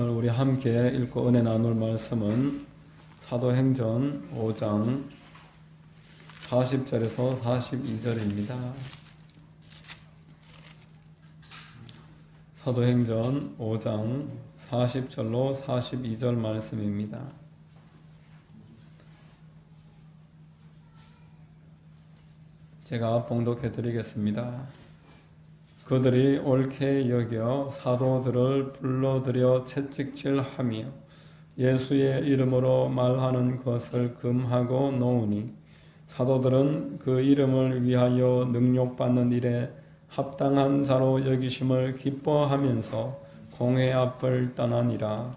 오늘 우리 함께 읽고 은혜 나눌 말씀은 사도행전 5장 40절에서 42절입니다. 사도행전 5장 40절로 42절 말씀입니다. 제가 봉독해 드리겠습니다. 그들이 옳게 여겨 사도들을 불러들여 채찍질하며 예수의 이름으로 말하는 것을 금하고 놓으니 사도들은 그 이름을 위하여 능욕받는 일에 합당한 자로 여기심을 기뻐하면서 공회 앞을 떠나니라.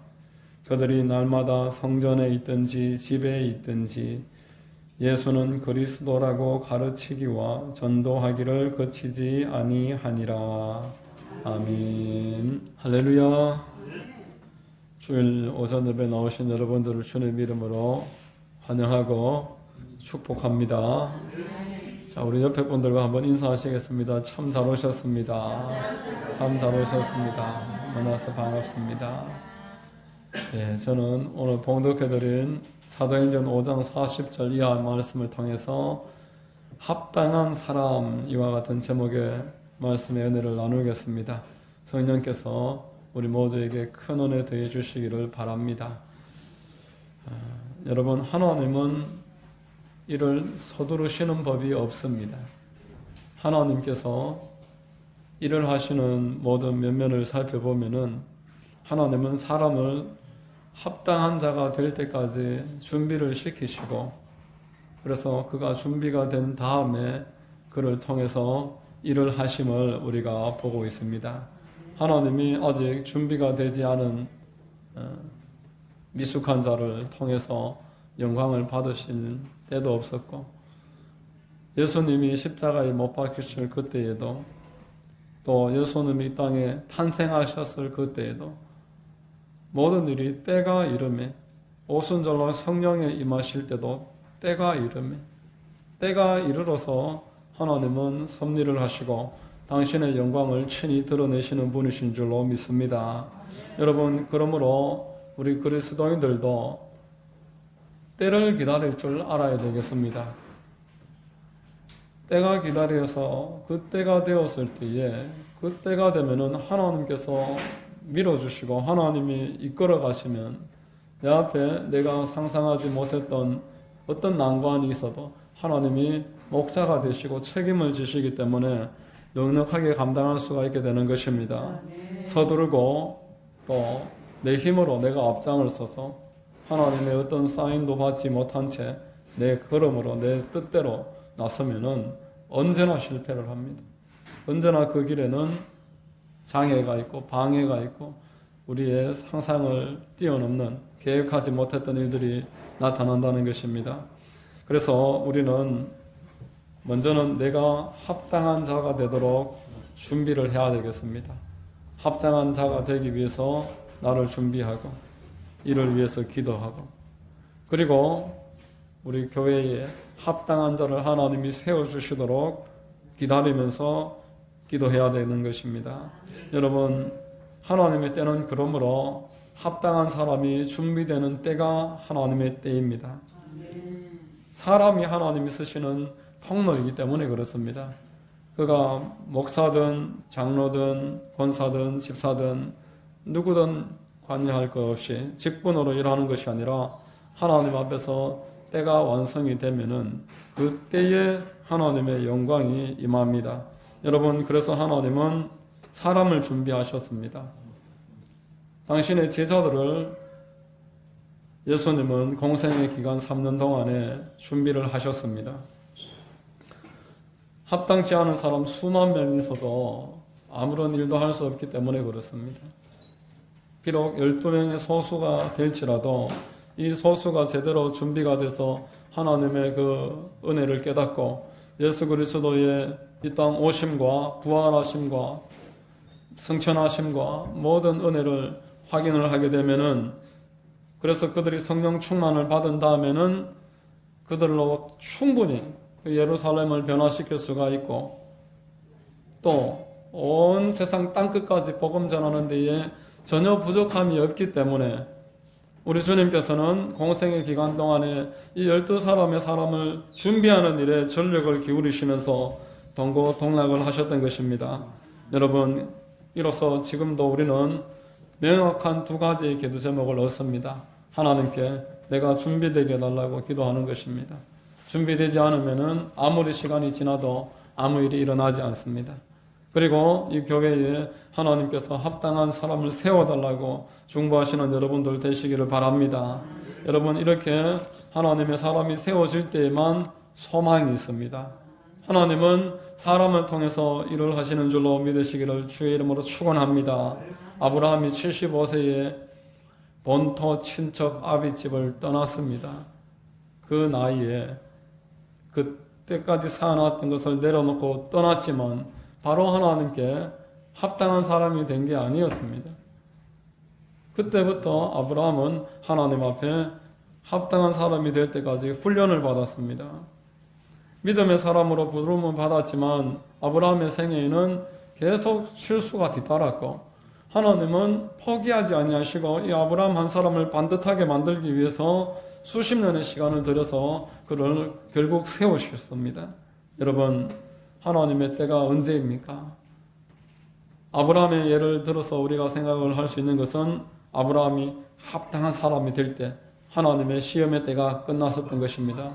그들이 날마다 성전에 있든지 집에 있든지 예수는 그리스도라고 가르치기와 전도하기를 그치지 아니하니라. 아멘. 할렐루야. 주일 오전 예배 나오신 여러분들을 주님의 이름으로 환영하고 축복합니다. 자, 우리 옆에 분들과 한번 인사하시겠습니다. 참 잘 오셨습니다. 참 잘 오셨습니다. 만나서 반갑습니다. 예, 저는 오늘 봉독해드린 사도행전 5장 40절 이하 말씀을 통해서 합당한 사람 이와 같은 제목의 말씀의 은혜를 나누겠습니다. 성령께서 우리 모두에게 큰 은혜 더해 주시기를 바랍니다. 여러분, 하나님은 일을 서두르시는 법이 없습니다. 하나님께서 일을 하시는 모든 면면을 살펴보면은 하나님은 사람을 합당한 자가 될 때까지 준비를 시키시고, 그래서 그가 준비가 된 다음에 그를 통해서 일을 하심을 우리가 보고 있습니다. 하나님이 아직 준비가 되지 않은 미숙한 자를 통해서 영광을 받으실 때도 없었고, 예수님이 십자가에 못 박히실 그때에도, 또 예수님이 이 땅에 탄생하셨을 그때에도 모든 일이 때가 이름에, 오순절로 성령에 임하실 때도 때가 이름에, 때가 이르러서 하나님은 섭리를 하시고 당신의 영광을 친히 드러내시는 분이신 줄로 믿습니다. 여러분, 그러므로 우리 그리스도인들도 때를 기다릴 줄 알아야 되겠습니다. 때가 기다려서 그 때가 되었을 때에, 그 때가 되면은 하나님께서 밀어주시고 하나님이 이끌어 가시면 내 앞에 내가 상상하지 못했던 어떤 난관이 있어도 하나님이 목자가 되시고 책임을 지시기 때문에 넉넉하게 감당할 수가 있게 되는 것입니다. 서두르고 또 내 힘으로 내가 앞장을 서서 하나님의 어떤 사인도 받지 못한 채 내 걸음으로 내 뜻대로 나서면은 언제나 실패를 합니다. 언제나 그 길에는 장애가 있고 방해가 있고 우리의 상상을 뛰어넘는 계획하지 못했던 일들이 나타난다는 것입니다. 그래서 우리는 먼저는 내가 합당한 자가 되도록 준비를 해야 되겠습니다. 합당한 자가 되기 위해서 나를 준비하고 이를 위해서 기도하고, 그리고 우리 교회에 합당한 자를 하나님이 세워주시도록 기다리면서 기도해야 되는 것입니다. 여러분, 하나님의 때는 그러므로 합당한 사람이 준비되는 때가 하나님의 때입니다. 사람이 하나님이 쓰시는 통로이기 때문에 그렇습니다. 그가 목사든 장로든 권사든 집사든 누구든 관여할 것 없이 직분으로 일하는 것이 아니라 하나님 앞에서 때가 완성이 되면은 그 때에 하나님의 영광이 임합니다. 여러분, 그래서 하나님은 사람을 준비하셨습니다. 당신의 제자들을 예수님은 공생의 기간 3년 동안에 준비를 하셨습니다. 합당치 않은 사람 수만 명이 있어도 아무런 일도 할 수 없기 때문에 그렇습니다. 비록 12명의 소수가 될지라도 이 소수가 제대로 준비가 돼서 하나님의 그 은혜를 깨닫고 예수 그리스도의 이 땅 오심과 부활하심과 승천하심과 모든 은혜를 확인을 하게 되면은, 그래서 그들이 성령 충만을 받은 다음에는 그들로 충분히 예루살렘을 변화시킬 수가 있고, 또 온 세상 땅끝까지 복음 전하는 데에 전혀 부족함이 없기 때문에 우리 주님께서는 공생의 기간 동안에 이 12사람의 사람을 준비하는 일에 전력을 기울이시면서 동고동락을 하셨던 것입니다. 여러분, 이로써 지금도 우리는 명확한 두 가지의 기도 제목을 얻습니다. 하나님께 내가 준비되게 해달라고 기도하는 것입니다. 준비되지 않으면 아무리 시간이 지나도 아무 일이 일어나지 않습니다. 그리고 이 교회에 하나님께서 합당한 사람을 세워달라고 중보하시는 여러분들 되시기를 바랍니다. 여러분, 이렇게 하나님의 사람이 세워질 때에만 소망이 있습니다. 하나님은 사람을 통해서 일을 하시는 줄로 믿으시기를 주의 이름으로 축원합니다. 아브라함이 75세에 본토 친척 아비집을 떠났습니다. 그 나이에 그때까지 쌓아놨던 것을 내려놓고 떠났지만 바로 하나님께 합당한 사람이 된 게 아니었습니다. 그때부터 아브라함은 하나님 앞에 합당한 사람이 될 때까지 훈련을 받았습니다. 믿음의 사람으로 부름을 받았지만 아브라함의 생애에는 계속 실수가 뒤따랐고 하나님은 포기하지 아니하시고 이 아브라함 한 사람을 반듯하게 만들기 위해서 수십 년의 시간을 들여서 그를 결국 세우셨습니다. 여러분, 하나님의 때가 언제입니까? 아브라함의 예를 들어서 우리가 생각을 할 수 있는 것은 아브라함이 합당한 사람이 될 때 하나님의 시험의 때가 끝났었던 것입니다.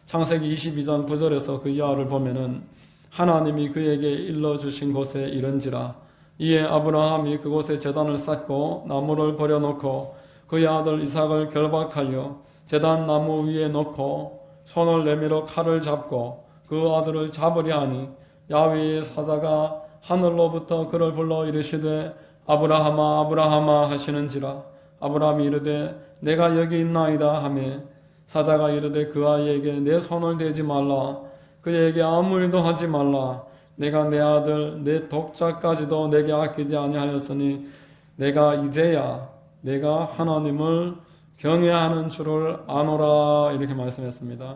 창세기 22장 9절에서 그 이하를 보면은 하나님이 그에게 일러주신 곳에 이른지라 이에 아브라함이 그곳에 제단을 쌓고 나무를 버려놓고 그의 아들 이삭을 결박하여 제단 나무 위에 놓고 손을 내밀어 칼을 잡고 그 아들을 잡으려 하니 야훼의 사자가 하늘로부터 그를 불러 이르시되 아브라함아 아브라함아 하시는지라 아브라함이 이르되 내가 여기 있나이다 하며 사자가 이르되 그 아이에게 내 손을 대지 말라 그에게 아무 일도 하지 말라 내가 내 아들 내 독자까지도 내게 아끼지 아니하였으니 내가 이제야 내가 하나님을 경외하는 줄을 아노라 이렇게 말씀했습니다.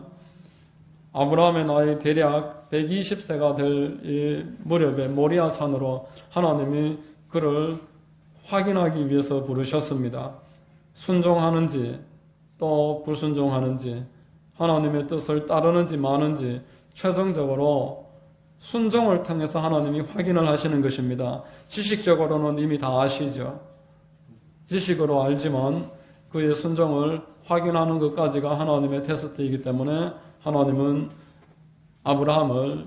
아브라함의 나이 대략 120세가 될 이 무렵에 모리아 산으로 하나님이 그를 확인하기 위해서 부르셨습니다. 순종하는지 또 불순종하는지 하나님의 뜻을 따르는지 마는지 최종적으로 순종을 통해서 하나님이 확인을 하시는 것입니다. 지식적으로는 이미 다 아시죠. 지식으로 알지만 그의 순종을 확인하는 것까지가 하나님의 테스트이기 때문에 하나님은 아브라함을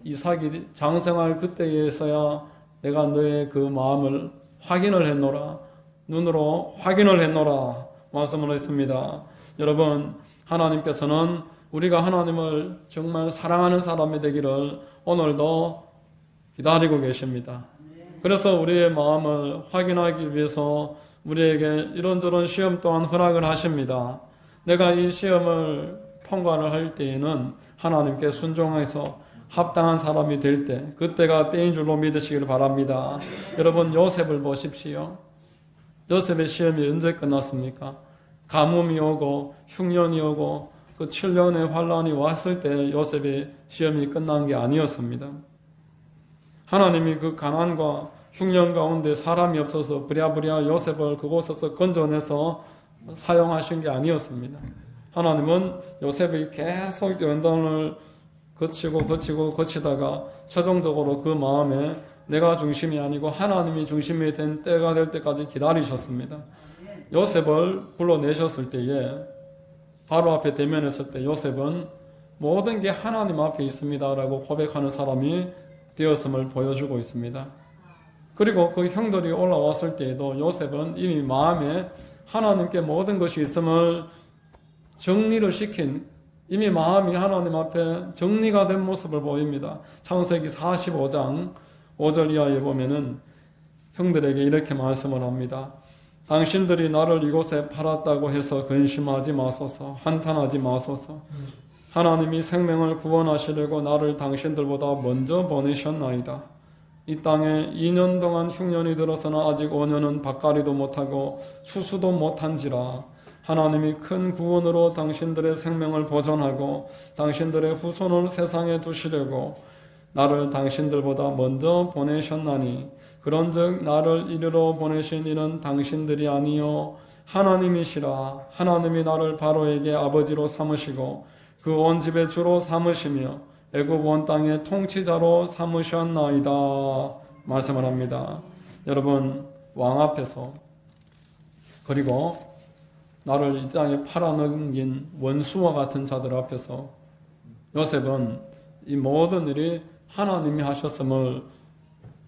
이삭이 장성할 그때에서야 내가 너의 그 마음을 확인을 했노라 눈으로 확인을 했노라 말씀을 했습니다. 여러분, 하나님께서는 우리가 하나님을 정말 사랑하는 사람이 되기를 오늘도 기다리고 계십니다. 그래서 우리의 마음을 확인하기 위해서 우리에게 이런저런 시험 또한 허락을 하십니다. 내가 이 시험을 통과를 할 때에는 하나님께 순종해서 합당한 사람이 될 때, 그때가 때인 줄로 믿으시기를 바랍니다. 여러분, 요셉을 보십시오. 요셉의 시험이 언제 끝났습니까? 가뭄이 오고 흉년이 오고 그 7년의 환란이 왔을 때 요셉의 시험이 끝난 게 아니었습니다. 하나님이 그 가난과 흉년 가운데 사람이 없어서 부랴부랴 요셉을 그곳에서 건져내서 사용하신 게 아니었습니다. 하나님은 요셉이 계속 연단을 거치다가 최종적으로 그 마음에 내가 중심이 아니고 하나님이 중심이 된 때가 될 때까지 기다리셨습니다. 요셉을 불러내셨을 때에 바로 앞에 대면했을 때 요셉은 모든 게 하나님 앞에 있습니다라고 고백하는 사람이 되었음을 보여주고 있습니다. 그리고 그 형들이 올라왔을 때에도 요셉은 이미 마음에 하나님께 모든 것이 있음을 정리를 시킨 이미 마음이 하나님 앞에 정리가 된 모습을 보입니다. 창세기 45장 5절 이하에 보면은 형들에게 이렇게 말씀을 합니다. 당신들이 나를 이곳에 팔았다고 해서 근심하지 마소서, 한탄하지 마소서. 하나님이 생명을 구원하시려고 나를 당신들보다 먼저 보내셨나이다. 이 땅에 2년 동안 흉년이 들어서나 아직 5년은 밭갈이도 못하고 추수도 못한지라 하나님이 큰 구원으로 당신들의 생명을 보존하고 당신들의 후손을 세상에 두시려고 나를 당신들보다 먼저 보내셨나니 그런즉 나를 이리로 보내신 이는 당신들이 아니요 하나님이시라. 하나님이 나를 바로에게 아버지로 삼으시고 그 온 집의 주로 삼으시며 애굽 온 땅의 통치자로 삼으셨나이다 말씀을 합니다. 여러분, 왕 앞에서, 그리고 나를 이 땅에 팔아넘긴 원수와 같은 자들 앞에서 요셉은 이 모든 일이 하나님이 하셨음을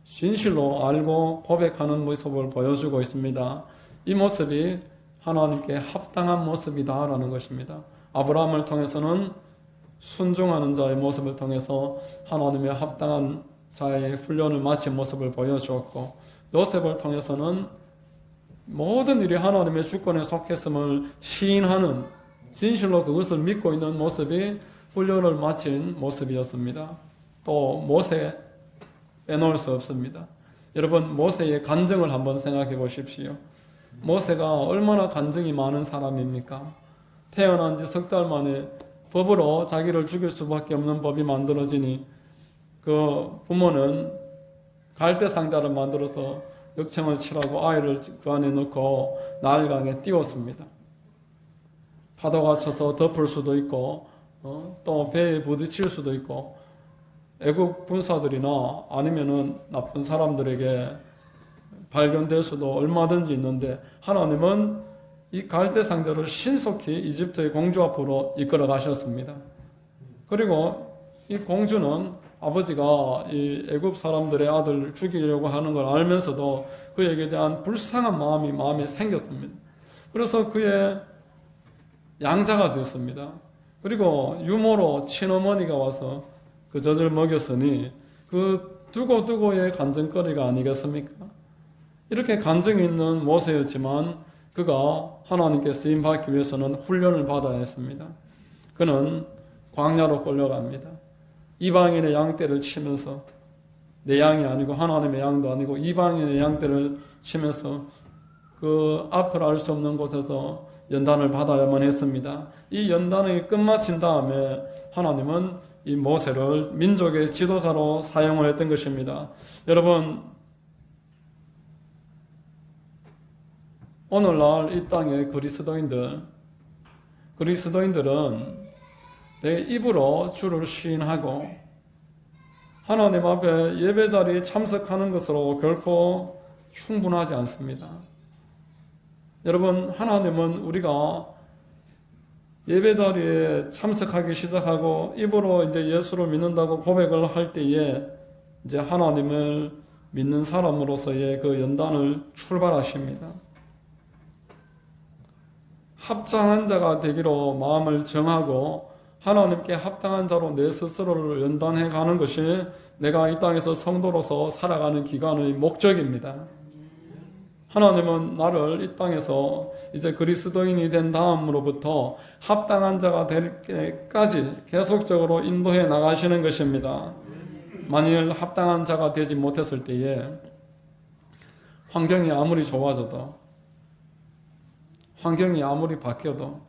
진실로 알고 고백하는 모습을 보여주고 있습니다. 이 모습이 하나님께 합당한 모습이다라는 것입니다. 아브라함을 통해서는 순종하는 자의 모습을 통해서 하나님의 합당한 자의 훈련을 마친 모습을 보여주었고, 요셉을 통해서는 모든 일이 하나님의 주권에 속했음을 시인하는, 진실로 그것을 믿고 있는 모습이 훈련을 마친 모습이었습니다. 또 모세 빼놓을 수 없습니다. 여러분, 모세의 간증을 한번 생각해 보십시오. 모세가 얼마나 간증이 많은 사람입니까? 태어난 지 석 달 만에 법으로 자기를 죽일 수밖에 없는 법이 만들어지니 그 부모는 갈대 상자를 만들어서 역청을 칠하고 아이를 그 안에 넣고 나일강에 띄웠습니다. 파도가 쳐서 덮을 수도 있고 또 배에 부딪힐 수도 있고, 애국 군사들이나 아니면은 나쁜 사람들에게 발견될 수도 얼마든지 있는데, 하나님은 이 갈대 상자를 신속히 이집트의 공주 앞으로 이끌어 가셨습니다. 그리고 이 공주는 아버지가 이 애굽 사람들의 아들을 죽이려고 하는 걸 알면서도 그에게 대한 불쌍한 마음이 마음에 생겼습니다. 그래서 그의 양자가 되었습니다. 그리고 유모로 친어머니가 와서 그 젖을 먹였으니 그 두고두고의 간증거리가 아니겠습니까? 이렇게 간증이 있는 모세였지만 그가 하나님께 쓰임받기 위해서는 훈련을 받아야 했습니다. 그는 광야로 끌려갑니다. 이방인의 양떼를 치면서, 내 양이 아니고 하나님의 양도 아니고 이방인의 양떼를 치면서 그 앞을 알 수 없는 곳에서 연단을 받아야만 했습니다. 이 연단이 끝마친 다음에 하나님은 이 모세를 민족의 지도자로 사용을 했던 것입니다. 여러분, 오늘날 이 땅의 그리스도인들은 내 입으로 주를 시인하고 하나님 앞에 예배 자리에 참석하는 것으로 결코 충분하지 않습니다. 여러분, 하나님은 우리가 예배 자리에 참석하기 시작하고 입으로 이제 예수를 믿는다고 고백을 할 때에 이제 하나님을 믿는 사람으로서의 그 연단을 출발하십니다. 합당한 자가 되기로 마음을 정하고 하나님께 합당한 자로 내 스스로를 연단해 가는 것이 내가 이 땅에서 성도로서 살아가는 기간의 목적입니다. 하나님은 나를 이 땅에서 이제 그리스도인이 된 다음으로부터 합당한 자가 될 때까지 계속적으로 인도해 나가시는 것입니다. 만일 합당한 자가 되지 못했을 때에 환경이 아무리 좋아져도, 환경이 아무리 바뀌어도,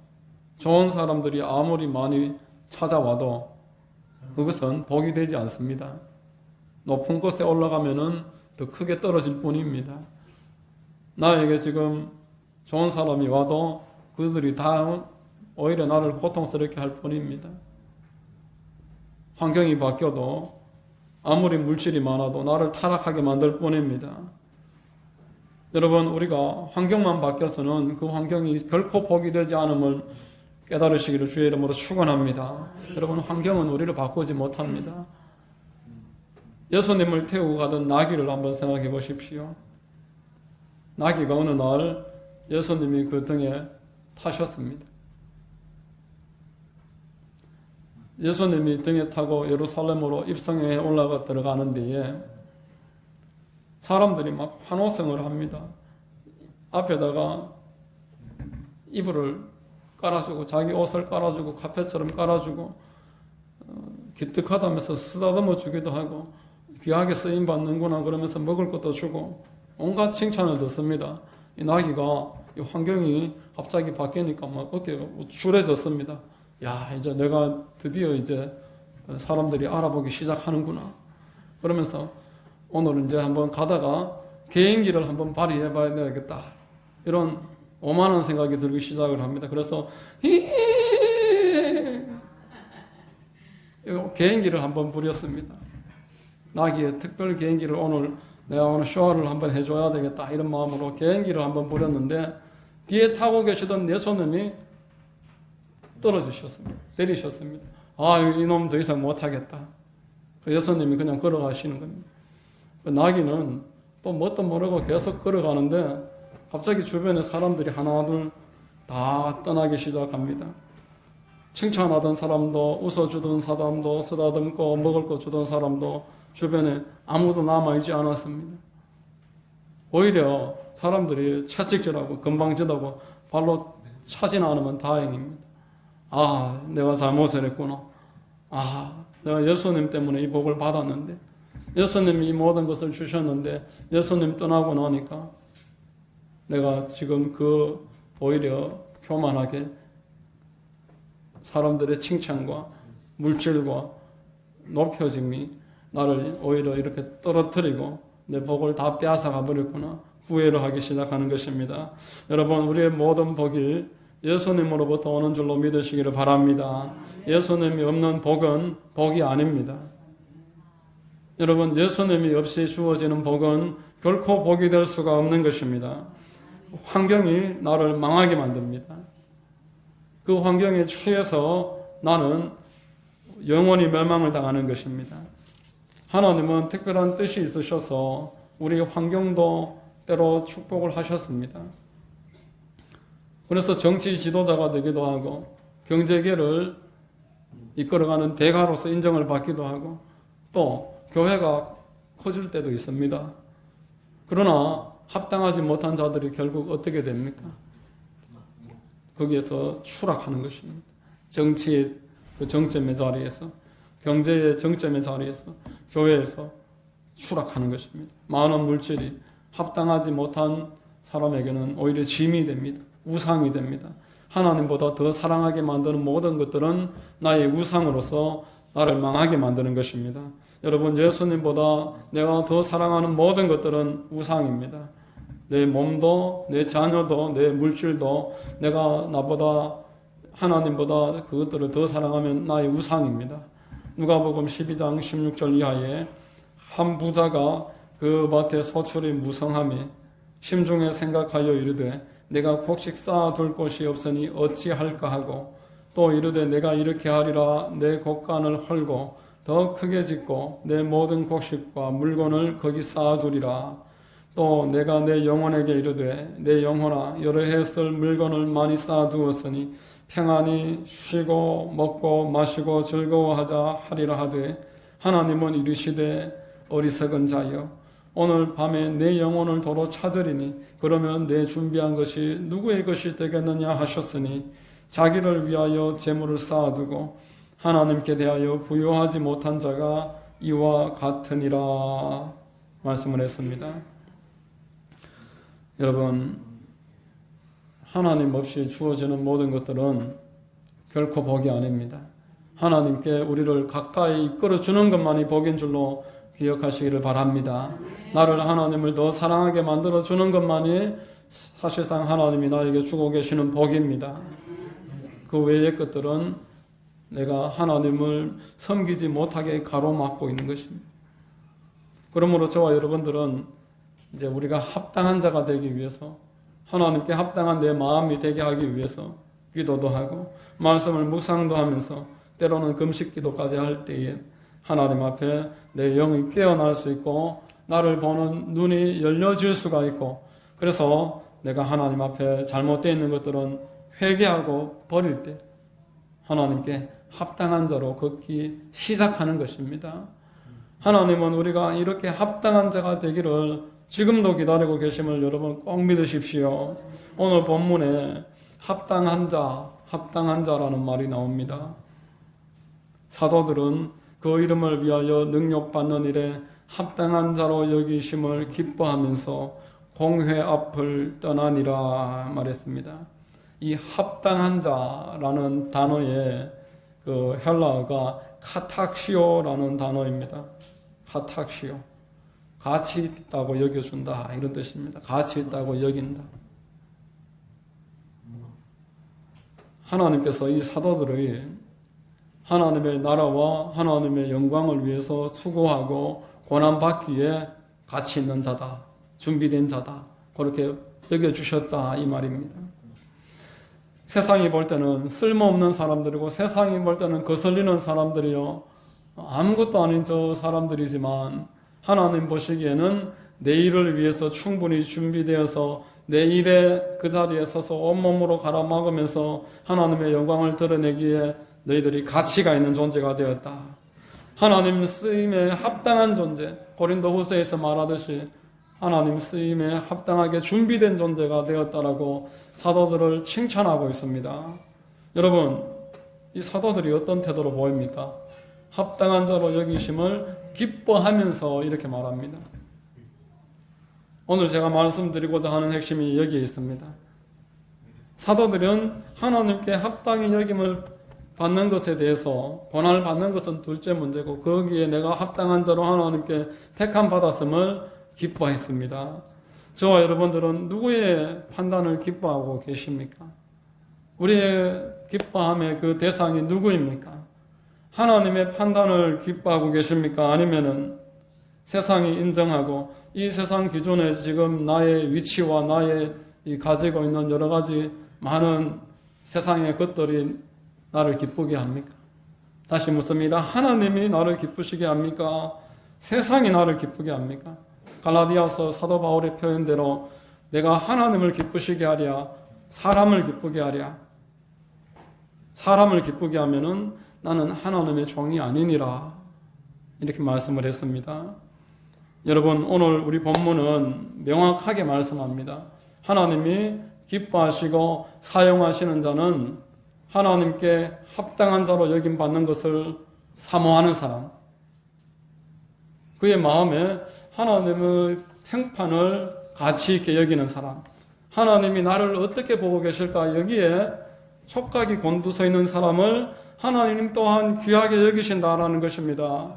좋은 사람들이 아무리 많이 찾아와도 그것은 복이 되지 않습니다. 높은 곳에 올라가면은 더 크게 떨어질 뿐입니다. 나에게 지금 좋은 사람이 와도 그들이 다 오히려 나를 고통스럽게 할 뿐입니다. 환경이 바뀌어도 아무리 물질이 많아도 나를 타락하게 만들 뿐입니다. 여러분, 우리가 환경만 바뀌어서는 그 환경이 결코 복이 되지 않음을 깨달으시기를 주의 이름으로 축원합니다. 여러분, 환경은 우리를 바꾸지 못합니다. 예수님을 태우고 가던 나귀를 한번 생각해 보십시오. 나귀가 어느 날 예수님이 그 등에 타셨습니다. 예수님이 등에 타고 예루살렘으로 입성에 올라가 들어가는 데에 사람들이 막 환호성을 합니다. 앞에다가 이불을 깔아주고 자기 옷을 깔아주고 카페처럼 깔아주고 기특하다면서 쓰다듬어 주기도 하고 귀하게 쓰임받는구나 그러면서 먹을 것도 주고 온갖 칭찬을 듣습니다. 이 나귀가 이 환경이 갑자기 바뀌니까 막 어깨가 우쭐해졌습니다. 야, 이제 내가 드디어 이제 사람들이 알아보기 시작하는구나. 그러면서 오늘 이제 한번 가다가 개인기를 한번 발휘해 봐야 되겠다. 이런 오만한 생각이 들기 시작을 합니다. 그래서 개인기를 한번 부렸습니다. 나기에 특별 개인기를 내가 오늘 쇼를 한번 해줘야 되겠다. 이런 마음으로 개인기를 한번 부렸는데 뒤에 타고 계시던 예수님이 떨어지셨습니다. 내리셨습니다. 이놈 더 이상 못하겠다. 예수님이 그냥 걸어가시는 겁니다. 나기는 또 뭣도 모르고 계속 걸어가는데 갑자기 주변에 사람들이 하나둘 다 떠나기 시작합니다. 칭찬하던 사람도, 웃어주던 사람도, 쓰다듬고 먹을 거 주던 사람도 주변에 아무도 남아있지 않았습니다. 오히려 사람들이 채찍질하고 건방지다고 발로 차진 않으면 다행입니다. 내가 잘못을 했구나. 내가 예수님 때문에 이 복을 받았는데, 예수님이 이 모든 것을 주셨는데 예수님 떠나고 나니까 내가 지금 오히려 교만하게 사람들의 칭찬과 물질과 높여짐이 나를 오히려 이렇게 떨어뜨리고 내 복을 다 빼앗아가 버렸구나. 후회를 하기 시작하는 것입니다. 여러분, 우리의 모든 복이 예수님으로부터 오는 줄로 믿으시기를 바랍니다. 예수님이 없는 복은 복이 아닙니다. 여러분, 예수님이 없이 주어지는 복은 결코 복이 될 수가 없는 것입니다. 환경이 나를 망하게 만듭니다. 그 환경에 취해서 나는 영원히 멸망을 당하는 것입니다. 하나님은 특별한 뜻이 있으셔서 우리 환경도 때로 축복을 하셨습니다. 그래서 정치 지도자가 되기도 하고 경제계를 이끌어가는 대가로서 인정을 받기도 하고 또 교회가 커질 때도 있습니다. 그러나 합당하지 못한 자들이 결국 어떻게 됩니까? 거기에서 추락하는 것입니다. 정치의 그 정점의 자리에서, 경제의 정점의 자리에서, 교회에서 추락하는 것입니다. 많은 물질이 합당하지 못한 사람에게는 오히려 짐이 됩니다. 우상이 됩니다. 하나님보다 더 사랑하게 만드는 모든 것들은 나의 우상으로서 나를 망하게 만드는 것입니다. 여러분, 예수님보다 내가 더 사랑하는 모든 것들은 우상입니다. 내 몸도, 내 자녀도, 내 물질도 내가 나보다 하나님보다 그것들을 더 사랑하면 나의 우상입니다. 누가복음 12장 16절 이하에 한 부자가 그 밭에 소출이 무성함에 심중에 생각하여 이르되 내가 곡식 쌓아둘 곳이 없으니 어찌할까 하고 또 이르되 내가 이렇게 하리라 내 곡간을 헐고 더 크게 짓고 내 모든 곡식과 물건을 거기 쌓아두리라. 또 내가 내 영혼에게 이르되 내 영혼아 여러 해 쓸 물건을 많이 쌓아두었으니 평안히 쉬고 먹고 마시고 즐거워하자 하리라 하되 하나님은 이르시되 어리석은 자여 오늘 밤에 내 영혼을 도로 찾으리니 그러면 내 준비한 것이 누구의 것이 되겠느냐 하셨으니 자기를 위하여 재물을 쌓아두고 하나님께 대하여 부요하지 못한 자가 이와 같으니라 말씀을 했습니다. 여러분, 하나님 없이 주어지는 모든 것들은 결코 복이 아닙니다. 하나님께 우리를 가까이 이끌어주는 것만이 복인 줄로 기억하시기를 바랍니다. 나를 하나님을 더 사랑하게 만들어주는 것만이 사실상 하나님이 나에게 주고 계시는 복입니다. 그 외의 것들은 내가 하나님을 섬기지 못하게 가로막고 있는 것입니다. 그러므로 저와 여러분들은 이제 우리가 합당한 자가 되기 위해서 하나님께 합당한 내 마음이 되게 하기 위해서 기도도 하고 말씀을 묵상도 하면서 때로는 금식 기도까지 할 때에 하나님 앞에 내 영이 깨어날 수 있고 나를 보는 눈이 열려질 수가 있고 그래서 내가 하나님 앞에 잘못되어 있는 것들은 회개하고 버릴 때 하나님께 합당한 자로 걷기 시작하는 것입니다. 하나님은 우리가 이렇게 합당한 자가 되기를 지금도 기다리고 계심을 여러분 꼭 믿으십시오. 오늘 본문에 합당한 자라는 말이 나옵니다. 사도들은 그 이름을 위하여 능력받는 일에 합당한 자로 여기심을 기뻐하면서 공회 앞을 떠나니라 말했습니다. 이 합당한 자라는 단어의 그 헬라어가 카탁시오라는 단어입니다. 카탁시오. 가치 있다고 여겨준다 이런 뜻입니다. 가치 있다고 여긴다. 하나님께서 이 사도들의 하나님의 나라와 하나님의 영광을 위해서 수고하고 고난받기에 가치 있는 자다, 준비된 자다, 그렇게 여겨주셨다 이 말입니다. 세상이 볼 때는 쓸모없는 사람들이고 세상이 볼 때는 거슬리는 사람들이요, 아무것도 아닌 저 사람들이지만 하나님 보시기에는 내일을 위해서 충분히 준비되어서 내일의 그 자리에 서서 온몸으로 갈아먹으면서 하나님의 영광을 드러내기에 너희들이 가치가 있는 존재가 되었다. 하나님 쓰임에 합당한 존재, 고린도후서에서 말하듯이 하나님 쓰임에 합당하게 준비된 존재가 되었다라고 사도들을 칭찬하고 있습니다. 여러분, 이 사도들이 어떤 태도로 보입니까? 합당한 자로 여기심을 기뻐하면서 이렇게 말합니다. 오늘 제가 말씀드리고자 하는 핵심이 여기에 있습니다. 사도들은 하나님께 합당히 여김을 받는 것에 대해서 고난을 받는 것은 둘째 문제고 거기에 내가 합당한 자로 하나님께 택함 받았음을 기뻐했습니다. 저와 여러분들은 누구의 판단을 기뻐하고 계십니까? 우리의 기뻐함의 그 대상이 누구입니까? 하나님의 판단을 기뻐하고 계십니까? 아니면은 세상이 인정하고 이 세상 기준에 지금 나의 위치와 나의 이 가지고 있는 여러 가지 많은 세상의 것들이 나를 기쁘게 합니까? 다시 묻습니다. 하나님이 나를 기쁘시게 합니까? 세상이 나를 기쁘게 합니까? 갈라디아서 사도 바울의 표현대로 내가 하나님을 기쁘시게 하랴, 사람을 기쁘게 하랴. 사람을 기쁘게 하면은 나는 하나님의 종이 아니니라. 이렇게 말씀을 했습니다. 여러분, 오늘 우리 본문은 명확하게 말씀합니다. 하나님이 기뻐하시고 사용하시는 자는 하나님께 합당한 자로 여김받는 것을 사모하는 사람, 그의 마음에 하나님의 평판을 가치 있게 여기는 사람, 하나님이 나를 어떻게 보고 계실까 여기에 촉각이 곤두서 있는 사람을 하나님 또한 귀하게 여기신다라는 것입니다.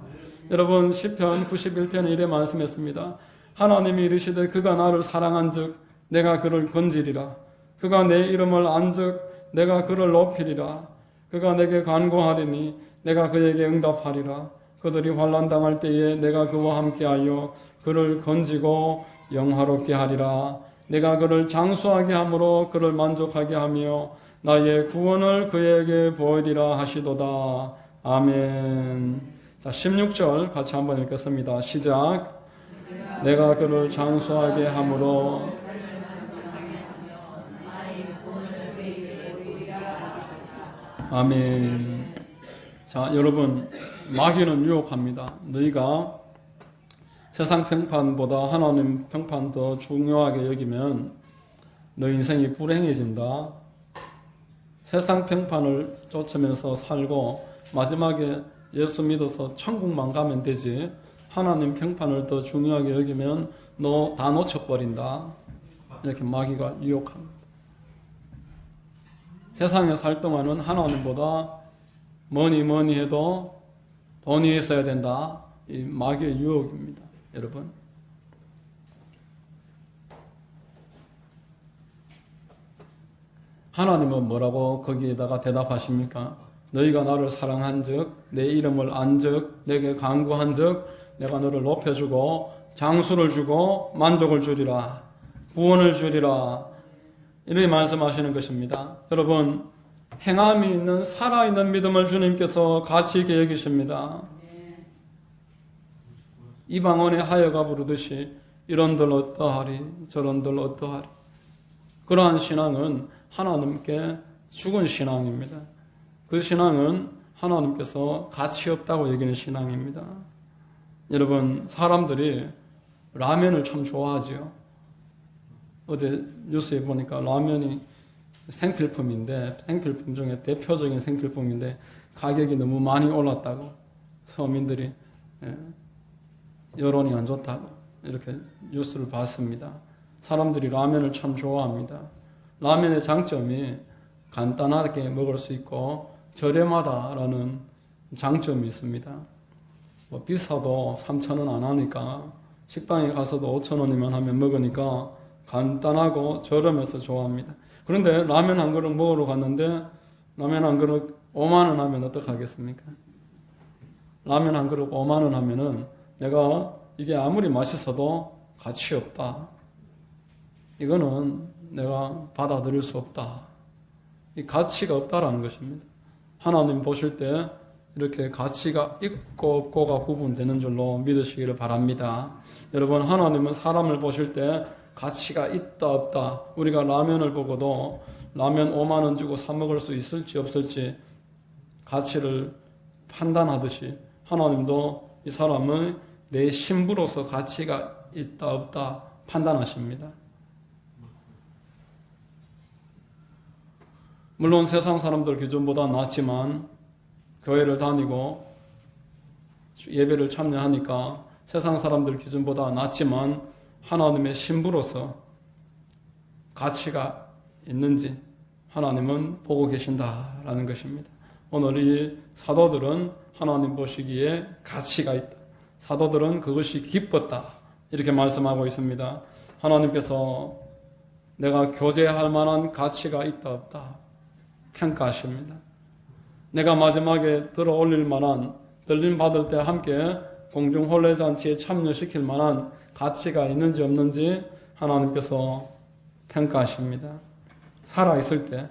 여러분, 시편 91편에 이래 말씀했습니다. 하나님이 이르시되 그가 나를 사랑한즉 내가 그를 건지리라. 그가 내 이름을 안즉 내가 그를 높이리라. 그가 내게 간구하리니 내가 그에게 응답하리라. 그들이 환난 당할 때에 내가 그와 함께하여 그를 건지고 영화롭게 하리라. 내가 그를 장수하게 함으로 그를 만족하게 하며 나의 구원을 그에게 보이리라 하시도다. 아멘. 자, 16절 같이 한번 읽겠습니다. 시작. 내가 그를 장수하게 함으로 아멘. 자, 여러분, 마귀는 유혹합니다. 너희가 세상 평판보다 하나님 평판 더 중요하게 여기면 너 인생이 불행해진다. 세상 평판을 쫓으면서 살고 마지막에 예수 믿어서 천국만 가면 되지 하나님 평판을 더 중요하게 여기면 너 다 놓쳐버린다. 이렇게 마귀가 유혹합니다. 세상에 살 동안은 하나님보다 뭐니 해도 돈이 있어야 된다. 이 마귀의 유혹입니다. 여러분, 하나님은 뭐라고 거기에다가 대답하십니까? 너희가 나를 사랑한즉 내 이름을 안즉 내게 간구한즉 내가 너를 높여주고 장수를 주고 만족을 주리라, 구원을 주리라. 이렇게 말씀하시는 것입니다. 여러분, 행함이 있는 살아있는 믿음을 주님께서 가치 있게 여기십니다. 이방원의 하여가 부르듯이 이런들 어떠하리 저런들 어떠하리. 그러한 신앙은 하나님께 죽은 신앙입니다. 그 신앙은 하나님께서 가치 없다고 여기는 신앙입니다. 여러분, 사람들이 라면을 참 좋아하지요. 어제 뉴스에 보니까 라면이 생필품인데, 생필품 중에 대표적인 생필품인데 가격이 너무 많이 올랐다고 서민들이 여론이 안 좋다고 이렇게 뉴스를 봤습니다. 사람들이 라면을 참 좋아합니다. 라면의 장점이 간단하게 먹을 수 있고 저렴하다라는 장점이 있습니다. 뭐 비싸도 3,000원 안 하니까 식당에 가서도 5,000원이면 하면 먹으니까 간단하고 저렴해서 좋아합니다. 그런데 라면 한 그릇 먹으러 갔는데 라면 한 그릇 5만 원 하면 어떡하겠습니까? 라면 한 그릇 5만 원 하면은 내가 이게 아무리 맛있어도 가치 없다. 이거는 내가 받아들일 수 없다. 이 가치가 없다라는 것입니다. 하나님 보실 때 이렇게 가치가 있고 없고가 구분되는 줄로 믿으시기를 바랍니다. 여러분, 하나님은 사람을 보실 때 가치가 있다 없다, 우리가 라면을 보고도 라면 5만 원 주고 사 먹을 수 있을지 없을지 가치를 판단하듯이 하나님도 이 사람의 내 신부로서 가치가 있다 없다 판단하십니다. 물론 세상 사람들 기준보다 낫지만 교회를 다니고 예배를 참여하니까 세상 사람들 기준보다 낫지만 하나님의 신부로서 가치가 있는지 하나님은 보고 계신다라는 것입니다. 오늘 이 사도들은 하나님 보시기에 가치가 있다. 사도들은 그것이 기뻤다. 이렇게 말씀하고 있습니다. 하나님께서 내가 교제할 만한 가치가 있다 없다 평가하십니다. 내가 마지막에 들어 올릴 만한, 들림 받을 때 함께 공중 혼례잔치에 참여시킬 만한 가치가 있는지 없는지 하나님께서 평가하십니다. 살아있을 때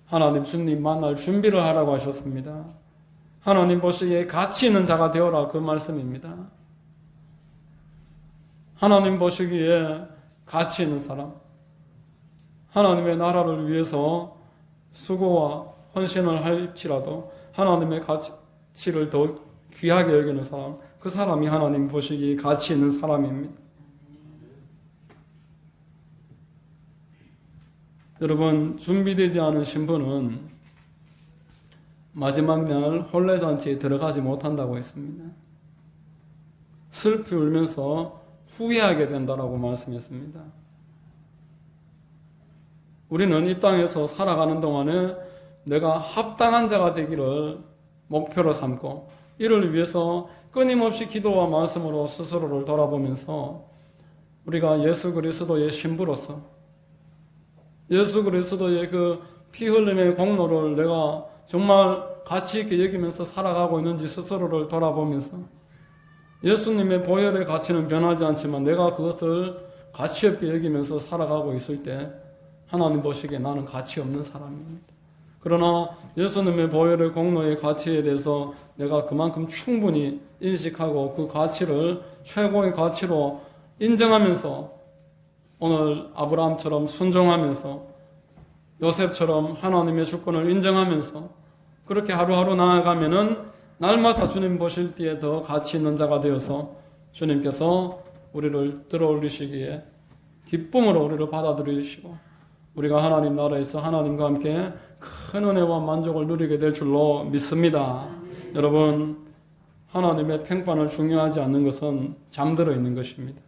하나님 주님 만날 준비를 하라고 하셨습니다. 하나님 보시기에 가치 있는 자가 되어라, 그 말씀입니다. 하나님 보시기에 가치 있는 사람, 하나님의 나라를 위해서 수고와 헌신을 할지라도 하나님의 가치를 더 귀하게 여기는 사람, 그 사람이 하나님 보시기에 가치 있는 사람입니다. 여러분, 준비되지 않은 신부는 마지막 날 혼례잔치에 들어가지 못한다고 했습니다. 슬피 울면서 후회하게 된다라고 말씀했습니다. 우리는 이 땅에서 살아가는 동안에 내가 합당한 자가 되기를 목표로 삼고 이를 위해서 끊임없이 기도와 말씀으로 스스로를 돌아보면서 우리가 예수 그리스도의 신부로서 예수 그리스도의 그 피 흘림의 공로를 내가 정말 가치 있게 여기면서 살아가고 있는지 스스로를 돌아보면서 예수님의 보혈의 가치는 변하지 않지만 내가 그것을 가치 없게 여기면서 살아가고 있을 때 하나님 보시기에 나는 가치 없는 사람입니다. 그러나 예수님의 보혈의 공로의 가치에 대해서 내가 그만큼 충분히 인식하고 그 가치를 최고의 가치로 인정하면서 오늘 아브라함처럼 순종하면서 요셉처럼 하나님의 주권을 인정하면서 그렇게 하루하루 나아가면은 날마다 주님 보실 때에 더 가치 있는 자가 되어서 주님께서 우리를 들어올리시기에 기쁨으로 우리를 받아들이시고 우리가 하나님 나라에서 하나님과 함께 큰 은혜와 만족을 누리게 될 줄로 믿습니다. 여러분, 하나님의 평판을 중요하지 않는 것은 잠들어 있는 것입니다.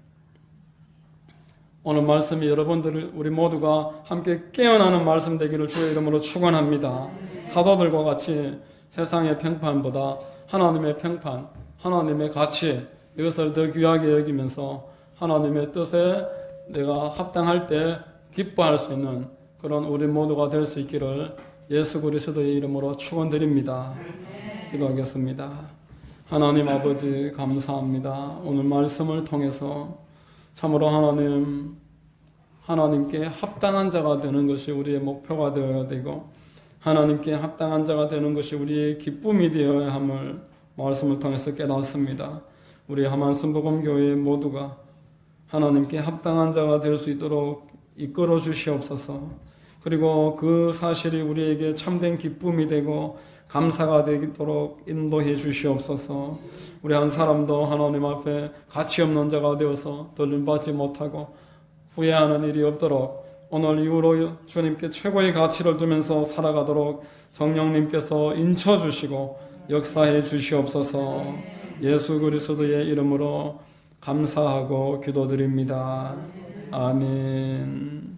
오늘 말씀이 여러분들 우리 모두가 함께 깨어나는 말씀 되기를 주의 이름으로 축원합니다. 사도들과 같이 세상의 평판보다 하나님의 평판, 하나님의 가치 이것을 더 귀하게 여기면서 하나님의 뜻에 내가 합당할 때 기뻐할 수 있는 그런 우리 모두가 될 수 있기를 예수 그리스도의 이름으로 축원드립니다. 기도하겠습니다. 하나님 아버지 감사합니다. 오늘 말씀을 통해서 참으로 하나님께 합당한 자가 되는 것이 우리의 목표가 되어야 되고 하나님께 합당한 자가 되는 것이 우리의 기쁨이 되어야 함을 말씀을 통해서 깨닫습니다. 우리 하만순복음교회 모두가 하나님께 합당한 자가 될 수 있도록 이끌어 주시옵소서. 그리고 그 사실이 우리에게 참된 기쁨이 되고 감사가 되도록 인도해 주시옵소서. 우리 한 사람도 하나님 앞에 가치 없는 자가 되어서 돌림받지 못하고 후회하는 일이 없도록 오늘 이후로 주님께 최고의 가치를 두면서 살아가도록 성령님께서 인쳐주시고 역사해 주시옵소서. 예수 그리스도의 이름으로 감사하고 기도드립니다. 아멘.